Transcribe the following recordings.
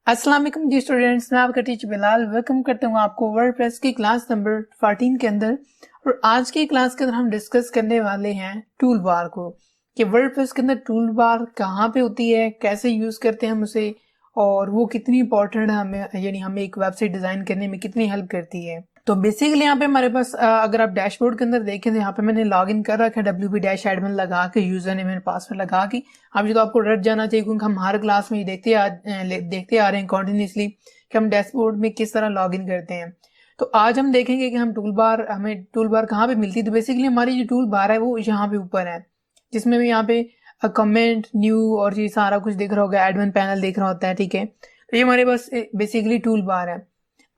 अस्सलाम वालेकुम जी स्टूडेंट्स, मैं आपका टीचर बिलाल वेलकम करता हूँ आपको वर्डप्रेस की क्लास नंबर 14 के अंदर। और आज की क्लास के अंदर हम डिस्कस करने वाले हैं टूल बार को, कि वर्डप्रेस के अंदर टूल बार कहाँ पे होती है, कैसे यूज करते हैं हम उसे, और वो कितनी इंपॉर्टेंट है हमें, यानी हमें एक वेबसाइट डिजाइन करने में कितनी हेल्प करती है। तो बेसिकली यहाँ पे हमारे पास अगर आप डैशबोर्ड के अंदर देखें तो यहाँ पे मैंने लॉग इन कर रखा है wp-admin लगा के, यूजर नेम एंड पासवर्ड लगा के। अब ये तो आपको रट जाना चाहिए क्योंकि हम हर क्लास में देखते आ रहे हैं कॉन्टिन्यूसली कि हम डैशबोर्ड में किस तरह लॉग इन करते हैं। तो आज हम देखेंगे कि हमें टूल बार कहाँ पे मिलती है। तो बेसिकली हमारी जो टूल बार है वो यहाँ पे ऊपर है, जिसमें भी यहाँ पे कमेंट न्यू और ये सारा कुछ दिख रहा होगा, एडमिन पैनल दिख रहा होता है, ठीक है। तो ये हमारे पास बेसिकली टूल बार है।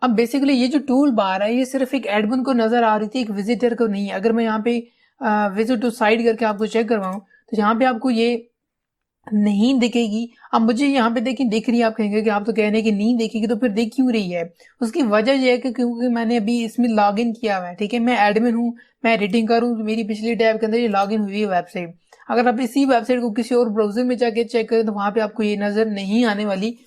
अब बेसिकली ये जो टूल बार है ये सिर्फ एक एडमिन को नजर आ रही थी, एक विजिटर को नहीं। अगर मैं यहाँ पे विजिट टू साइट करके आपको चेक करवाऊं तो यहाँ पे आपको ये नहीं दिखेगी। अब मुझे यहाँ पे देखिए दिख रही है, आप कहेंगे कि आप तो कह रहे हैं कि नहीं दिखेगी, तो फिर दिख क्यों रही है? उसकी वजह यह है कि क्योंकि मैंने अभी इसमें लॉग इन किया हुआ है, ठीक है। मैं एडमिन हूँ, मैं एडिटिंग करूँ, मेरी पिछली टैब के अंदर ये लॉग इन हुई है वेबसाइट। अगर आप इसी वेबसाइट को किसी और ब्राउजर में जाके चेक करें तो वहां पे आपको ये नजर नहीं आने वाली।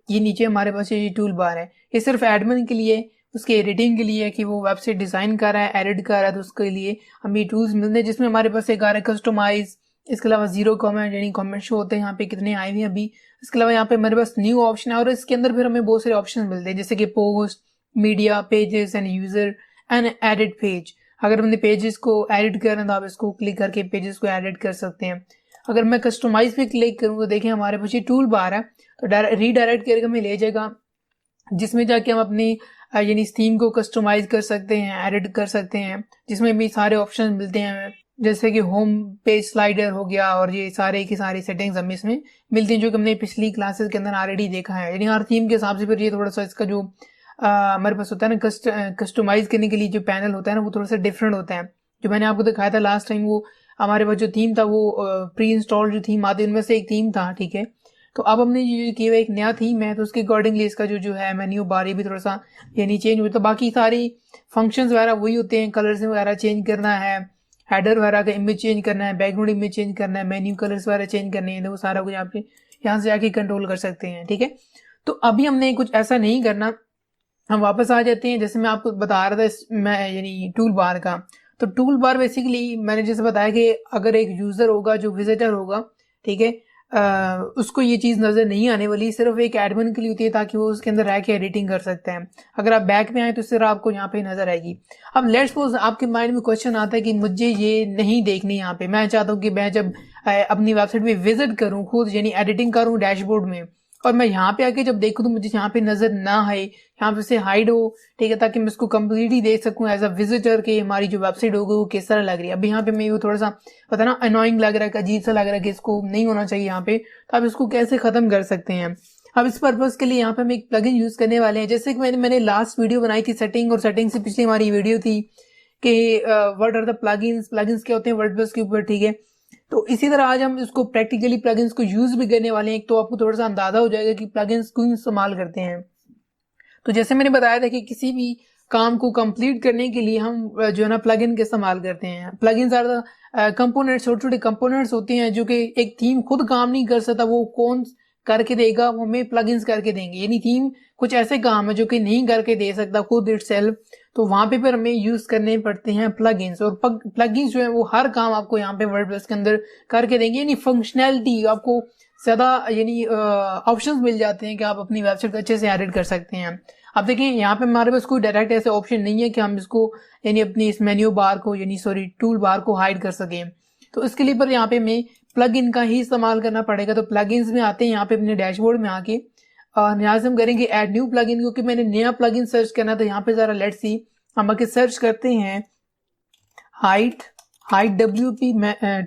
ये नीचे हमारे पास ये टूल बार है, ये सिर्फ एडमिन के लिए, उसके एडिटिंग के लिए, कि वो वेबसाइट डिजाइन कर रहा है, एडिट कर रहा है, तो उसके लिए हमें ये टूल्स मिलते हैं। जिसमें हमारे पास एक आ रहा है कस्टमाइज, इसके अलावा जीरो कमेंट, यानी कमेंट शो होते हैं यहाँ पे कितने आए हुए हैं अभी। इसके अलावा यहाँ पे हमारे पास न्यू ऑप्शन है और इसके अंदर फिर हमें बहुत सारे ऑप्शन मिलते हैं, जैसे कि post, media, pages and user and edit page. अगर हमने पेजेस को एडिट करना है तो आप इसको क्लिक करके पेजेस को एडिट कर सकते हैं। अगर मैं कस्टमाइज पे क्लिक करूँ तो देखिए हमारे पास ये टूल बार है, तो रीडायरेक्ट करके हमें ले जाएगा, जिसमें जाके हम अपनी यानी थीम को कस्टमाइज कर सकते हैं, एडिट कर सकते हैं, जिसमें भी सारे ऑप्शन मिलते हैं, जैसे कि होम पेज स्लाइडर हो गया, और ये सारे की सारी सेटिंग्स हमें इसमें मिलती हैं, जो कि हमने पिछली क्लासेस के अंदर ऑलरेडी देखा है। यानी हर थीम के हिसाब से फिर ये थोड़ा सा इसका जो हमारे पास होता है ना कस्टमाइज करने के लिए जो पैनल होता है ना, वो थोड़ा सा डिफरेंट होता है। जो मैंने आपको दिखाया था लास्ट टाइम, वो हमारे पास जो थीम था वो प्री इंस्टॉल जो थीम आती है उनमें से एक थीम था, ठीक है। तो अब हमने ये किया हुआ एक नया थीम है, तो उसके अकॉर्डिंगली इसका जो है मेन्यू बार ये भी थोड़ा सा यानी चेंज हुआ। तो बाकी सारी फंक्शंस वगैरह वही होते हैं, कलर्स वगैरह चेंज करना है, हेडर वगैरह का इमेज चेंज करना है, बैकग्राउंड इमेज चेंज करना है, मेन्यू कलर्स वगैरह चेंज करने हैं, तो वो सारा कुछ आप यहाँ से जाके कंट्रोल कर सकते हैं, ठीक है। तो अभी हमने कुछ ऐसा नहीं करना, हम वापस आ जाते हैं। जैसे मैं आपको बता रहा था मैं यानी टूल बार का, तो टूल बार बेसिकली मैंने जैसे बताया कि अगर एक यूजर होगा जो विजिटर होगा, ठीक है, उसको ये चीज नजर नहीं आने वाली, सिर्फ एक एडमिन के लिए होती है ताकि वो उसके अंदर रह के एडिटिंग कर सकते हैं। अगर आप बैक में आए तो सिर्फ आपको यहाँ पे नजर आएगी। अब लेट्स सपोज आपके माइंड में क्वेश्चन आता है कि मुझे ये नहीं देखनी यहाँ पे, मैं चाहता हूँ कि मैं जब अपनी वेबसाइट पे विजिट करूँ खुद, यानी एडिटिंग करूँ डैशबोर्ड में, और मैं यहाँ पे आके जब देखूँ तो मुझे यहाँ पे नजर ना आए, यहाँ पे से हाइड हो, ठीक है, ताकि मैं इसको कंप्लीटली देख सकूँ एज अ विजिटर के हमारी जो वेबसाइट होगी वो किस तरह लग रही है। अभी यहाँ पे मैं थोड़ा सा पता ना अनोइंग लग रहा है, अजीब सा लग रहा है कि इसको नहीं होना चाहिए यहाँ पे, तो आप इसको कैसे खत्म कर सकते हैं। अब इस पर्पज के लिए यहाँ पे हम एक प्लगइन यूज करने वाले हैं। जैसे कि मैंने लास्ट वीडियो बनाई थी सेटिंग, और सेटिंग से पिछली हमारी वीडियो थी कि what are the plugins, plugins क्या होते हैं वर्डप्रेस के ऊपर, ठीक है। तो इसी तरह आज हम इसको प्रैक्टिकली प्लगइन्स को यूज भी करने वाले हैं, तो आपको थोड़ा सा अंदाजा हो जाएगा कि प्लगइन्स क्यों इस्तेमाल करते हैं। तो जैसे मैंने बताया था कि किसी भी काम को कंप्लीट करने के लिए हम जो है ना प्लगइन का इस्तेमाल करते हैं। प्लगइन्स आर द कंपोनेंट्स, छोटे छोटे कंपोनेंट्स होते हैं जो कि एक थीम खुद काम नहीं कर सकता, वो कौन करके देगा, वो हमें प्लगइन्स करके देंगे। यानी थीम कुछ ऐसे काम है जो कि नहीं करके दे सकता खुद इटसेल्फ, तो वहां पे फिर हमें यूज करने पड़ते हैं प्लगइन्स। और प्लगइन्स जो है वो हर काम आपको यहाँ पे वर्डप्रेस के अंदर करके देंगे, यानी फंक्शनैलिटी आपको ज्यादा यानी ऑप्शंस मिल जाते हैं कि आप अपनी वेबसाइट को अच्छे से एडिट कर सकते हैं। अब देखिए यहाँ पे हमारे पास कोई डायरेक्ट ऐसे ऑप्शन नहीं है कि हम इसको यानी अपनी इस मेन्यू बार को टूल बार को हाइड कर सकें। तो इसके लिए पर यहाँ पे हमें प्लग इन का ही इस्तेमाल करना पड़ेगा। तो प्लग में आते हैं यहाँ पे अपने डैशबोर्ड में आके, और यहाँ से हम करेंगे ऐड न्यू प्लग इन, क्योंकि मैंने नया प्लग इन सर्च करना, तो यहाँ पे जरा लेट्स सी हम आके सर्च करते हैं हाइड WP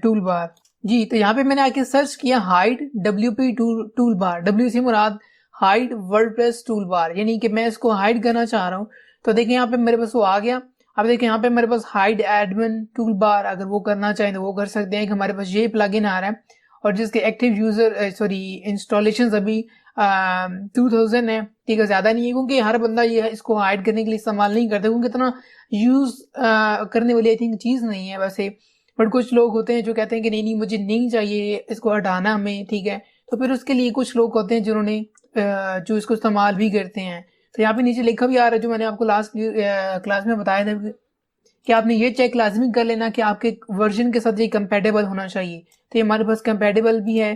टूल बार जी। तो यहाँ पे मैंने आके सर्च किया hide WP tool bar, W से मुराद हाइड वर्डप्रेस टूल बार, यानी कि मैं इसको हाइड करना चाह रहा हूँ। तो देखिए यहाँ पे मेरे पास वो आ गया। अब देखिए यहाँ पे मेरे पास हाइड एडमिन टूल बार, अगर वो करना चाहें तो वो कर सकते हैं कि हमारे पास ये प्लगइन आ रहा है और जिसके एक्टिव यूजर इंस्टॉलेशन अभी 2000 है, ठीक है, ज्यादा नहीं है, क्योंकि हर बंदा ये इसको हाइड करने के लिए इस्तेमाल नहीं करता, क्योंकि इतना यूज करने वाली आई थिंक चीज नहीं है वैसे। बट कुछ लोग होते हैं जो कहते हैं कि नहीं मुझे नहीं चाहिए, इसको हटाना हमें, ठीक है। तो फिर उसके लिए कुछ लोग होते हैं जिन्होंने जो इसको इस्तेमाल भी करते हैं। तो यहाँ पे नीचे लिखा भी आ रहा है, जो मैंने आपको लास्ट क्लास में बताया था कि आपने ये चेक लाजमी कर लेना कि आपके वर्जन के साथ ये कंपेटेबल होना चाहिए। तो ये हमारे पास कंपेटेबल भी है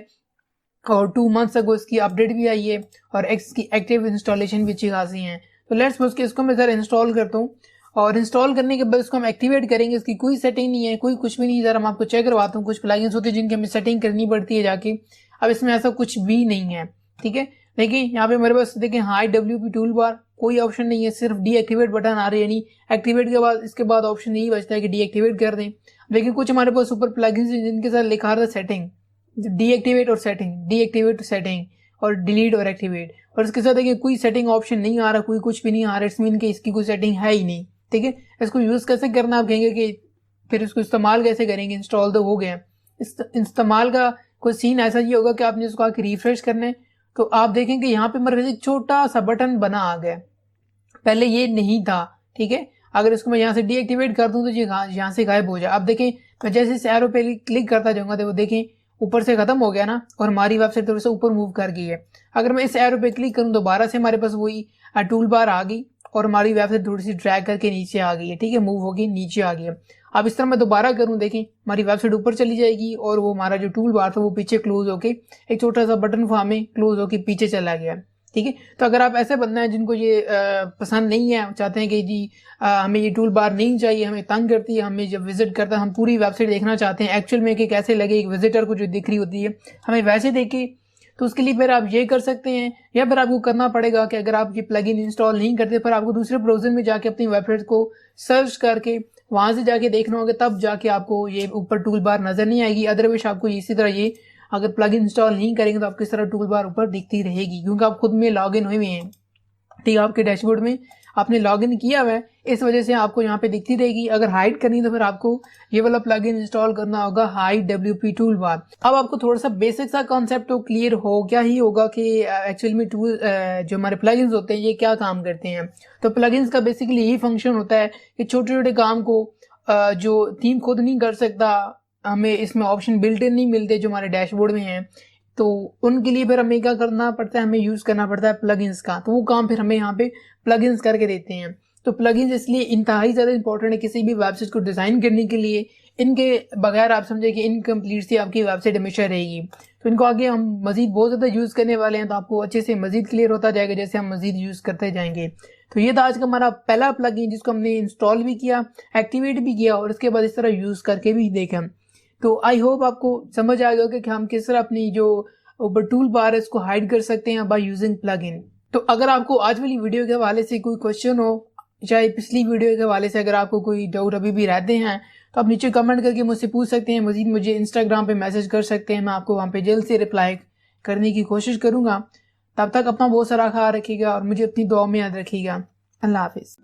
और 2 मंथ्स अगो इसकी अपडेट भी आई है और इसकी एक्टिव इंस्टॉलेशन भी अच्छी खासी है। तो लेट्स सपोज कि इसको मैं ज़रा इंस्टॉल करता हूँ और इंस्टॉल करने के बाद इसको हम एक्टिवेट करेंगे। इसकी कोई सेटिंग नहीं है, कोई कुछ भी नहीं। ज़रा मैं आपको चेक करवाता हूँ। कुछ प्लगइन्स होते हैं जिनकी हमें सेटिंग करनी पड़ती है जाके, अब इसमें ऐसा कुछ भी नहीं है, ठीक है। देखिए यहाँ पे मेरे पास देखें हाइड WP टूल बार, कोई ऑप्शन नहीं है, सिर्फ डीएक्टिवेट बटन आ रही है, यानी एक्टिवेट के बाद इसके बाद ऑप्शन यही बचता है कि डीएक्टिवेट कर दें। लेकिन कुछ हमारे पास ऊपर प्लगइन्स जिनके साथ लिखा रहा था सेटिंग, डीएक्टिवेट और सेटिंग, डीएक्टिवेट सेटिंग और डिलीट और एक्टिवेट, और इसके साथ देखिए कोई सेटिंग ऑप्शन नहीं आ रहा, कोई कुछ भी नहीं आ रहा। इट्स मीन कि इसकी कोई सेटिंग है ही नहीं, ठीक है। इसको यूज कैसे करना आप कहेंगे कि फिर इसको इस्तेमाल कैसे करेंगे। इंस्टॉल तो हो गया, इस्तेमाल का कोई सीन ऐसा ही होगा कि आपने इसको आके रिफ्रेश करना है तो आप देखेंगे यहाँ पे मेरे एक छोटा सा बटन बना आ गया, पहले ये नहीं था, ठीक है। अगर इसको मैं यहाँ से डीएक्टिवेट कर दूं तो ये यहाँ से गायब हो जाए। अब देखें मैं जैसे इस एरो पे क्लिक करता जाऊंगा तो देखें ऊपर से खत्म हो गया ना, और हमारी वेबसाइट थोड़ा सा ऊपर मूव कर गई है। अगर मैं इस एरो पे क्लिक करूं दोबारा से हमारे पास वही टूल बार आ गई और हमारी वेबसाइट थोड़ी सी ड्रैग करके नीचे आ गई है, ठीक है, मूव होगी नीचे आ गई है। अब इस तरह मैं दोबारा करूं, देखें हमारी वेबसाइट ऊपर चली जाएगी और वो हमारा जो टूल बार था वो पीछे क्लोज होके एक छोटा सा बटन फॉर्म में क्लोज होके पीछे चला गया, ठीक है। तो अगर आप ऐसे बंदे हैं जिनको ये पसंद नहीं है, चाहते हैं कि जी हमें ये टूल बार नहीं चाहिए, हमें तंग करती है, हमें जब विजिट करता है हम पूरी वेबसाइट देखना चाहते हैं एक्चुअल में कि कैसे लगे एक विजिटर को जो दिख रही होती है हमें वैसे देखे, तो उसके लिए फिर आप ये कर सकते हैं। या फिर आपको करना पड़ेगा कि अगर आप ये प्लगइन इंस्टॉल नहीं करते पर आपको दूसरे ब्राउजर में जाके अपनी वेबसाइट को सर्च करके वहां से जाके देखना होगा, तब जाके आपको ये ऊपर टूल बार नजर नहीं आएगी। अदरवाइज आपको इसी तरह ये अगर प्लगइन इंस्टॉल नहीं करेंगे तो आपको इस तरह टूल बार ऊपर दिखती रहेगी, क्योंकि आप खुद में लॉग इन हुए हैं, ठीक है। आपके डैशबोर्ड में आपने लॉग इन किया हुआ है, इस वजह से आपको यहाँ पे दिखती रहेगी। अगर हाइड करनी तो फिर आपको ये वाला प्लगइन इंस्टॉल करना होगा, हाइड WP टूल बार। अब आपको थोड़ा सा बेसिक सा कॉन्सेप्ट तो क्लियर हो गया ही होगा कि एक्चुअल में टूल जो हमारे प्लगइन्स होते हैं ये क्या काम करते हैं। तो प्लगइन्स का बेसिकली यही फंक्शन होता है कि छोटे छोटे काम को जो थीम खुद नहीं कर सकता, हमें इसमें ऑप्शन बिल्ट इन नहीं मिलते जो हमारे डैशबोर्ड में हैं, तो उनके लिए फिर हमें क्या करना पड़ता है, हमें यूज करना पड़ता है प्लगइन्स का। तो वो काम फिर हमें यहाँ पे प्लगइन्स करके देते हैं। तो प्लगइन्स इसलिए इंतहाई ज्यादा इंपॉर्टेंट है किसी भी वेबसाइट को डिजाइन करने के लिए। इनके बगैर आप समझे कि इनकम्प्लीट सी आपकी वेबसाइट हमेशा रहेगी। तो इनको आगे हम मजीद बहुत ज्यादा यूज करने वाले हैं, तो आपको अच्छे से मजीद क्लियर होता जाएगा जैसे हम मजीद यूज करते जाएंगे। तो ये था आज का हमारा पहला प्लगइन जिसको हमने इंस्टॉल भी किया, एक्टिवेट भी किया और उसके बाद इस तरह यूज करके भी देखा। तो आई होप आपको समझ आ गया कि हम किस तरह अपनी जो ऊपर टूल बार है इसको हाइड कर सकते हैं बाय यूजिंग प्लगइन। तो अगर आपको आज वाली वीडियो के हवाले से कोई क्वेश्चन हो, चाहे पिछली वीडियो के हवाले से अगर आपको कोई डाउट अभी भी रहते हैं तो आप नीचे कमेंट करके मुझसे पूछ सकते हैं। मजीद मुझे इंस्टाग्राम पे मैसेज कर सकते हैं, मैं आपको वहाँ पे जल्द से रिप्लाई करने की कोशिश करूंगा। तब तक अपना बहुत सारा ख्याल रखिएगा और मुझे अपनी दुआ में याद रखिएगा। अल्लाह हाफिज।